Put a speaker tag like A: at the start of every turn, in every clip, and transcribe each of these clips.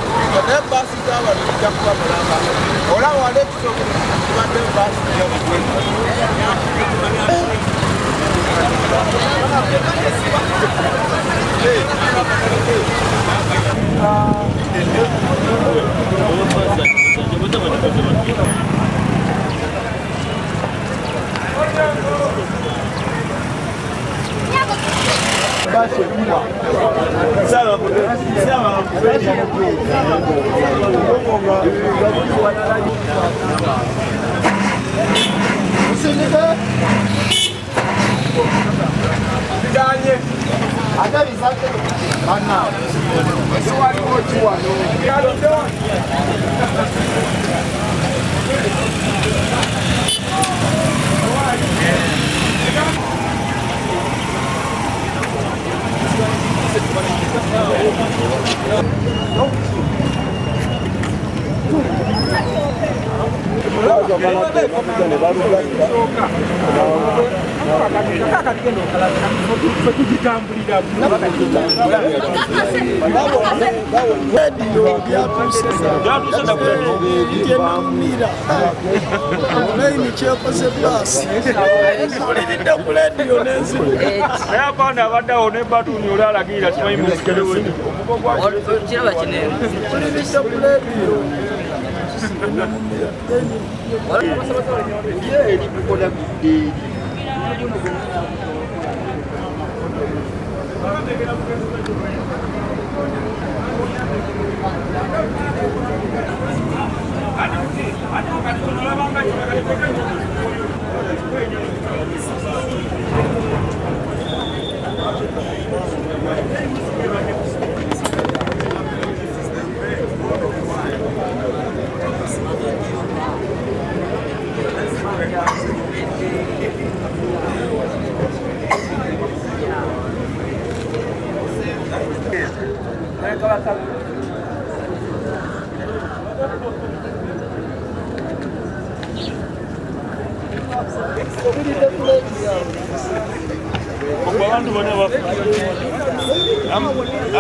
A: kupiga na basi zawa nija kuba mulamba ola wale kisoko kubadde basi ya kukwenda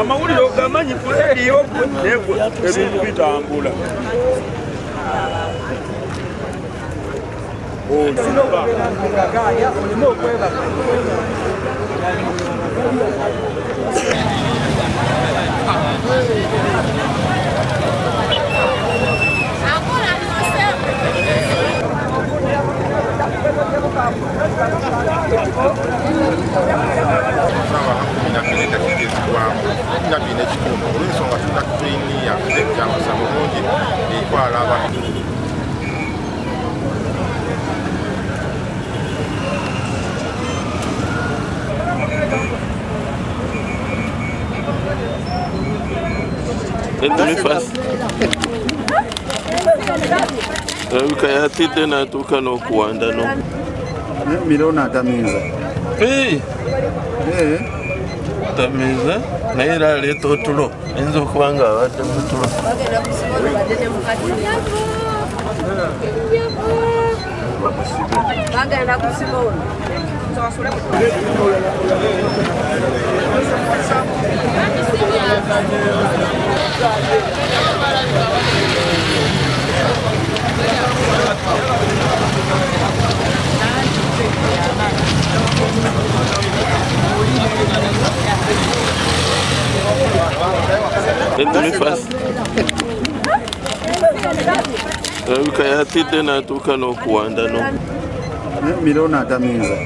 B: amawulire ogamanyi kuleriyo ebintu bitambula
C: Kayatide natuka n'okuwanda no.
D: Milona atamiza.
C: Tamiza naye era aleeta otulo ayinza okuba nga abadde mu tulo. Kayatide natuka n'okuwanda no.
D: Milona atamiza.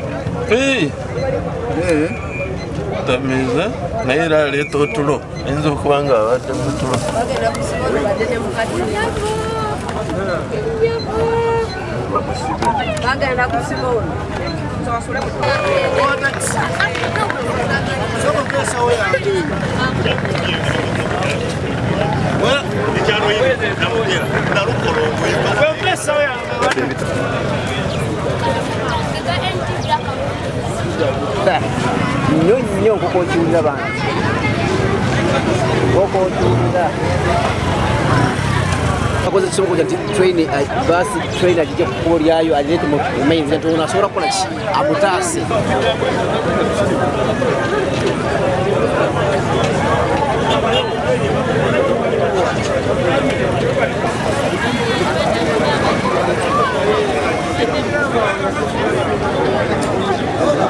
C: Tamiza naye era aleeta otulo ayinza okuba nga abadde mu tulo.
E: Nnyo nkoko okiwulira bantu nkoko okiwulira akoze kisobola kujja nti basi train agijja ku kkubo lyayo alireete mu mains nti ono asobola kukola ki amutaase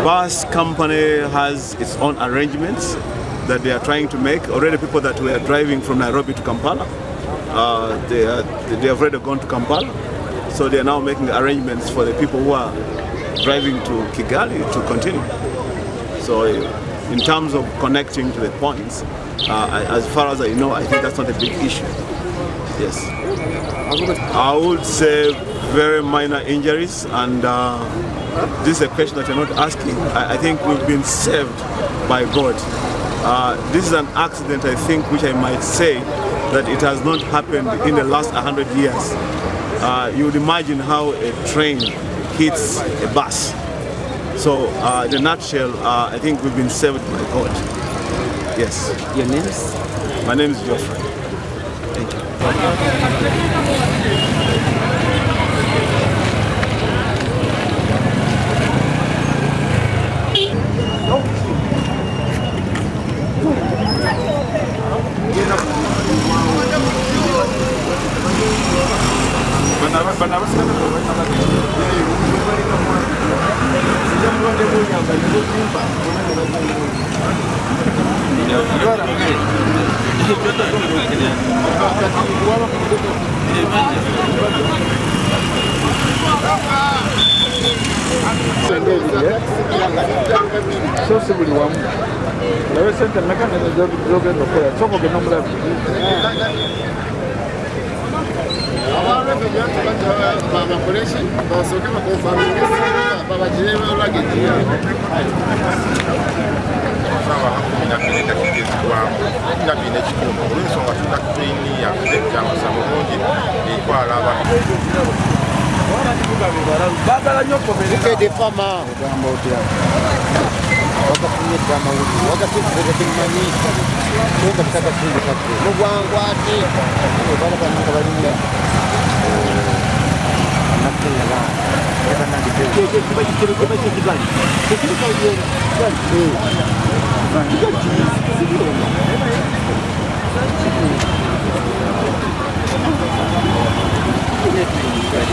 F: Bus company has its own arrangements that they are trying to make. Already people that were driving from Nairobi to Kampala, they have already gone to Kampala. So they are now making arrangements for the people who are driving to Kigali to continue. So in terms of connecting to the points, as far as I know, I think that's not a big issue. Yes. I would say very minor injuries, and this is a question that you're not asking. I think we've been saved by God. This is an accident, I think, which I might say that it has not happened in the last 100 years. You would imagine how a train hits a bus. So in a nutshell, I think we've been saved by God. Yes.
E: Your name is?
F: My name is Geoffrey. Thank you.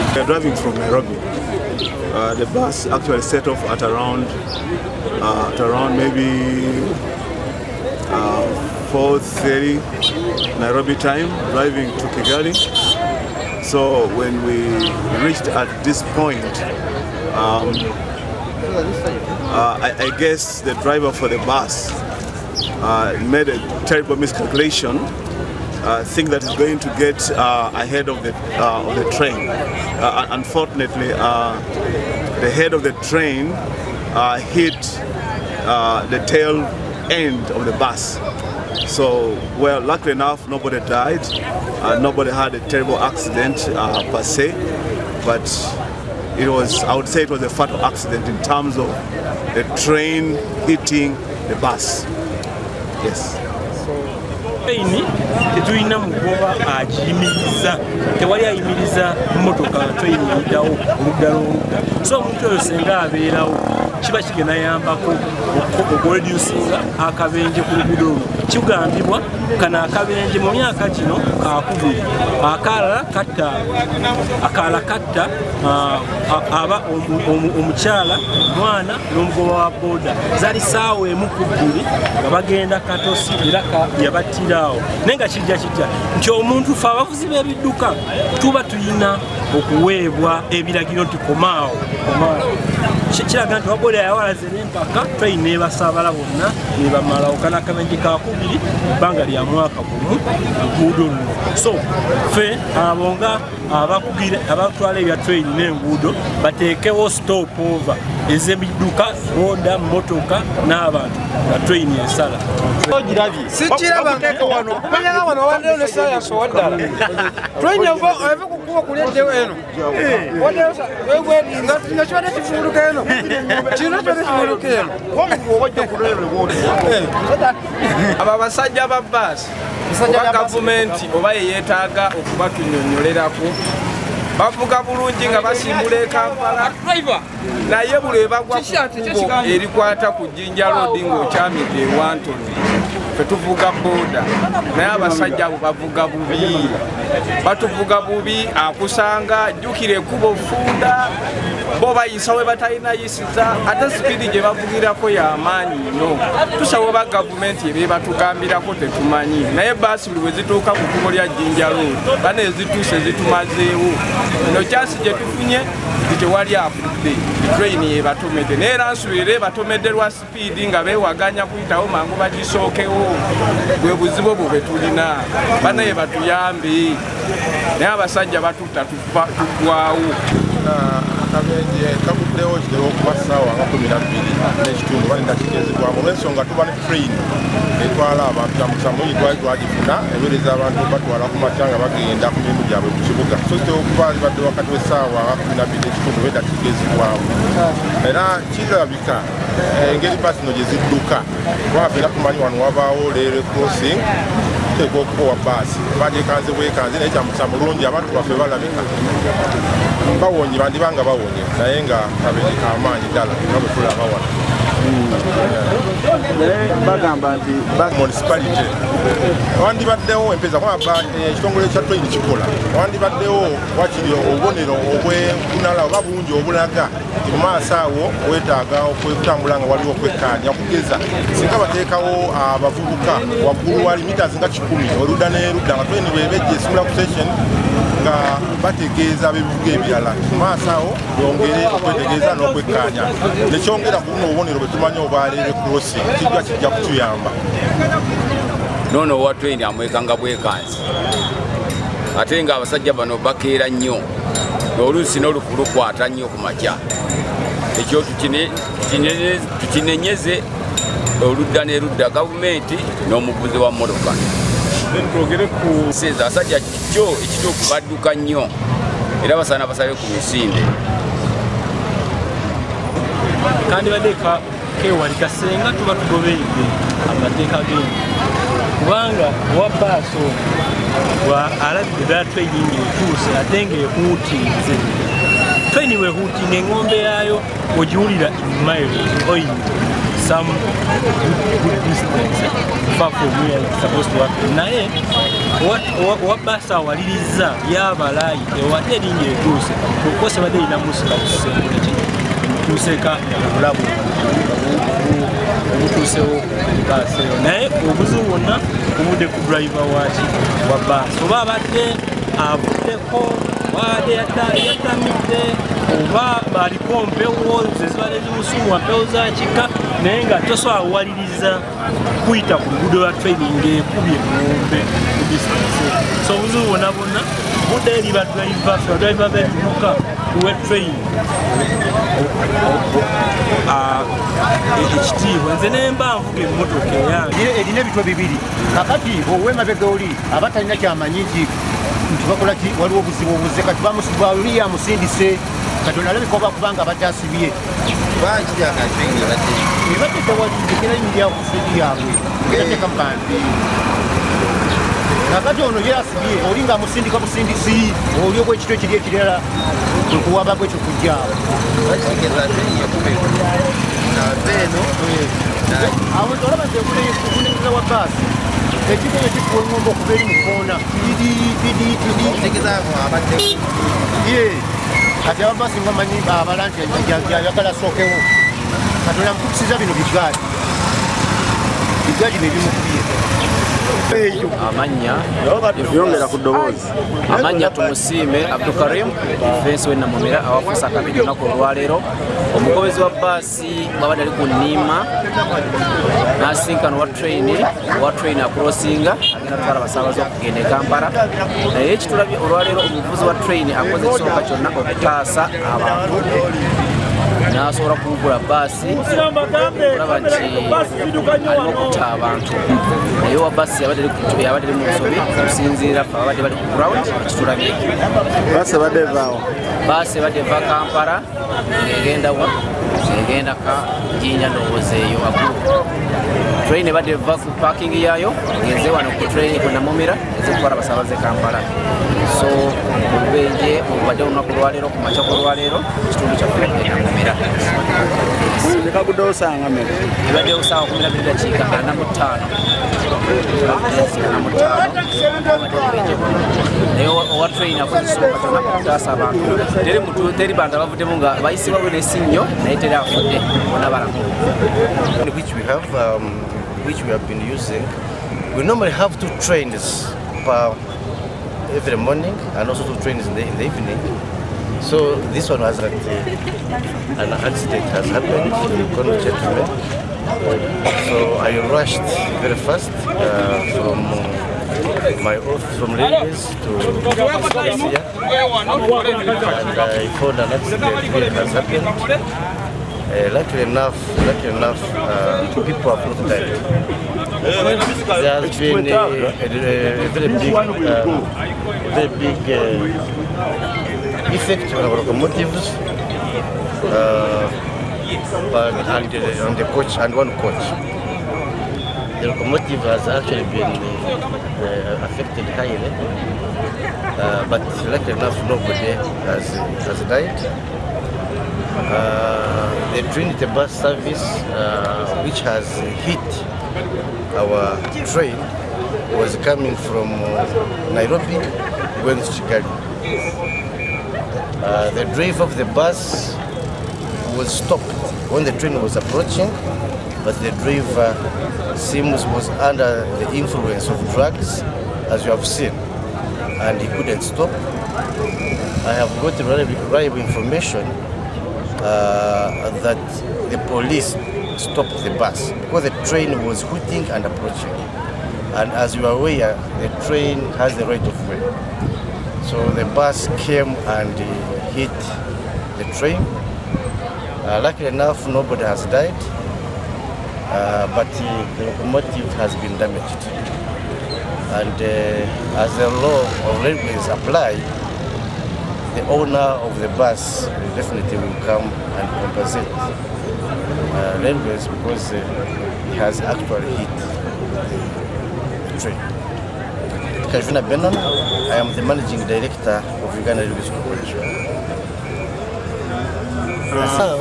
F: We are driving from Nairobi. The bus actually set off at around maybe 4:30 Nairobi time, driving to Kigali. So when we reached at this point, I guess the driver for the bus made a terrible miscalculation. Think that it's going to get ahead of the train. Unfortunately, the head of the train hit the tail end of the bus. So, well, luckily enough, nobody died. Nobody had a terrible accident per se, but I would say it was a fatal accident in terms of the train hitting the bus. Yes.
G: Tetulina mugoba agiyimiriza, tewali ayimiriza mmotoka train eyitawo oludda n'oludda. So omuntu oyo singa abeerawo kiba kigenda yambako okureducinga akabenje ku luguudo olwo. Kigambibwa kano akabenje mu myaka gino kakubiri, akalala katta aba omukyala, mwana n'omugoba wa booda. Zali ssaawa emu ku bbiri nga bagenda Katosi era yabattirawo. Naye nga kijja kitya nti omuntu fe abavuzi b'ebidduka tuba tulina okuweebwa ebiragiro nti komaawo. Kiraga nti wabooda yawalaze n'empaka train n'ebasaabala bonna n'ebamalawo. Kano akabenje kakubiri ebbanga lya mwaka gumu luguudo luno. So ffe abo nga abatwala ebya train n'enguudo bateekewo stop over ez'ebidduka, booda, motoka n'abantu nga train esala.
A: Sikiraba manya wano waddeyo ne science waddala. Train eva kukuba kuleddeyo eno. Waddeyo wewedinga kino kibadde kifuluka eno. Kino kibadde kifuluka eno. Abo abasajja ba bbaasi oba gavumenti oba yeyeetaaga okubatunyonnyolerako bavuga bulungi nga basimbula e Kampala, naye buli ebagwa ku kkubo erikwata ku Jinja Road ng'okyamidde e Wantoni ffe tuvuga boda naye abasajja abo bavuga bubi batuvuga bubi akusanga ajjukira ekkubo funda bo bayisa we batalina yisiza ate sipidi gye bavugirako y'amaanyi nnyo tusawe ba gavumenti ebe batugambirako tetumanyi naye baasi buli we zituuka ku kkubo lya Jinja Road bane ezituuse zitumazeewo eno kyasi gye tufunye tewali afudde train yebatomedde naye era nsuubira batomedde lwa sipiidi nga beewaganya kuyitawo mangu bagisookewo bwe buzibu bwe bwe tulina banaye batuyambe naye abasajja batutta tuggwawo
H: akabenje kakuddewo kitewo okuba ssaawa nga 12 n'ekitundu balinda kigezebwamu olw'ensonga tuba ne train etwala abantu kyamusamuyi twali twagifuna eweereza abantu batwala ku makya nga bagenda ku mirimu gyabwe ku kibuga so kitewo okuba libadde wakati w'essaawa nga 12 n'ekitundu beda kigezebwamu era kirabika engeri basi no gye zidduka kubanga era tumanyi wano wabaawo leero crossing teekwa okubowa baasi bagyekanze bwekanze naye kyamusa mulungi abantu baffe balabika bawonye bandibanga bawonye naye nga kabenje kamaanyi ddala nga bwe tulaba wano
D: bagamba nti
H: municipality wandibaddewo empeza kwaba ekitongole kya train kikola wandibaddewo wakiri obubonero obwenkunala oba bungi obulaga nti mu maaso awo wetaaga okwekutambula nga waliwo okwekkaanya okugeza singa bateekawo abavubuka waggulu wali mitas nga 10 oludda n'erudda nga train bwebejja esimula ku station nga bategeeza abebivuga ebirala mu maaso awo yongere okwetegeeza n'okwekkaanya nekyongera ku buno obubonero bwe tumanyi obwaleere crossing kijja kutuyamba
I: nono owa train amwekanga bwekanzi ate nga abasajja bano bakeera nnyo n'oluusi n'olufu lukwata nnyo ku makya ekyo tukinenyeze oludda n'erudda gavumenti n'omuvuzi wa mmotoka seza abasajja kyo ekituufu badduka nnyo era basaana basabe ku misinde
G: kandi badeka kewalika senga tuba tugoberedde amateeka g'enju kubanga owa baaso alabidde ddala training etuuse ate ng'ehuutinze train wehuutinga engombe yaayo ogiwulira miles or some good distance far from where it's supposed to happen naye owa baasi awaliriza yabalayi ewate erinnya etuuse okose badde erina musika kusenguleki tuseeka obulabu obutuusewo baasi eyo naye obuzibu bwonna obudde ku driver waki wa baasi oba abadde avuddeko abadde yatamidde oba baliko mpewo zezibadde zimusumwa mpewo za kika naye nga tosobola awaliriza kuyita ku luguudo lwa training ng'ekubye ngombe ku distance so obuzibu bwonna bwonna budde eri badriver b'ebibuka kuwe train ekitiibwa nze nemba nvuga emmotoka eyange
J: erina ebitwe bibiri kakati owemabega oli aba talina kyamanyi nti bakola ki waliwo obuzibu obuze kati bali yamusindise kati onalabika oba kubanga batasibye ebadde tewaliekera nyiri akusidi yabwe erateeka mukandi kakati ono yasibye oli nga amusindika busindisi oli obwekitwe kiri ekirala okuwaba bwekyo kujjaawo awo olaba nti okuneneza wa baasi ekigere kikuwa engombe okuba eri mukoona kati ababaasi nga manyi abala nti ayagala asookewo kati olamukukisiza bino bigaali nebimukubye
E: amanya tumusiime Abdukarim defense w'Ennamumira awafuusa akabi olunaku olwaleero omugobezi wa baasi abadde ali ku Nniima n'asinkana owa train acrossinga agenda kutwala abasaabaze okugenda e Kampala naye ekitulabye olwaleero omuvuzi wa train akoze ekisooka kyonna okutaasa abantu n'asobola kuwugula baasi olaba nti alina okutta abantu naye owa baasi yabadde ali mu nsobi okusinziira fe abadde bali ku ground ekitulabye
D: baasi ebadde evaawo
E: baasi ebadde eva Kampala ng'egenda ka Jinja ndowooza eyo waggulu train ebadde eva ku parking yaayo egenze wano ku train ku Nnamumira eze kutwala abasaabaze Kampala so obubenje obubadde olunaku olwaleero ku makya kw'olwaleero ekitundu kyaffe Nnamumira
D: ekaguddewo sanga mmeka
E: ebaddewo saawa 12:45 naye owa train akozesa okatono kutaasa abantu teri bantu abavuddemu nga bayisibwamu n'essinnyo naye teri afudde bona balamu.
K: Which we have been using. We normally have 2 trains every morning and also 2 trains in the evening. So this one was that an accident has happened in Mukono Train. So I rushed very fast from my office from railways to here, and I found an accident that has happened. Luckily enough, people have not died. There has been a very big effect on our locomotives and the coach and one coach. The locomotive has actually been affected highly, but luckily enough, nobody has died. The Trinity bus service, which has hit our train, was coming from Nairobi going to Chicago. The driver of the bus was stopped when the train was approaching, but the driver seems was under the influence of drugs, as you have seen, and he couldn't stop. I have got reliable information that the police stopped the bus because the train was hooting and approaching. And as you are aware, the train has the right of way. So the bus came and hit the train. Luckily enough, nobody has died, but the locomotive has been damaged. And as the law of railways apply, the owner of the bus definitely will come and compensate railways because he has actually hit the train. Biibino, I am the managing director of Uganda Railways Corporation. Now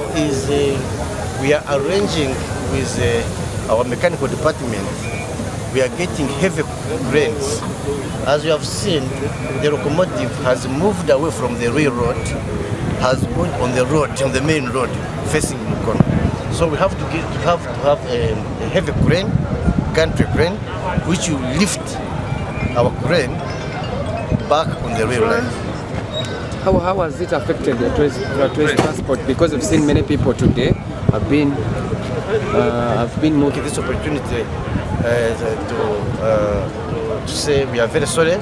K: we are arranging with our mechanical department. We are getting heavy cranes. As you have seen, the locomotive has moved away from the railroad, has gone on the road, on the main road, facing Mukono. So we have to have a heavy crane, gantry crane, which will lift our crane back on the rail line.
L: How has it affected your train transport? Because we've seen many people today have been moving.
K: This opportunity to say we are very sorry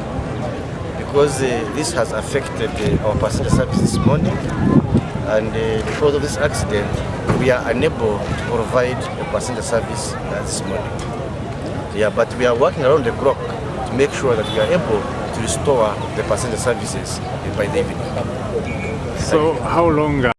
K: because this has affected our passenger service this morning, and because of this accident we are unable to provide a passenger service this morning. Yeah, but we are working around the clock to make sure that we are able to restore the passenger services by the evening.
D: So how long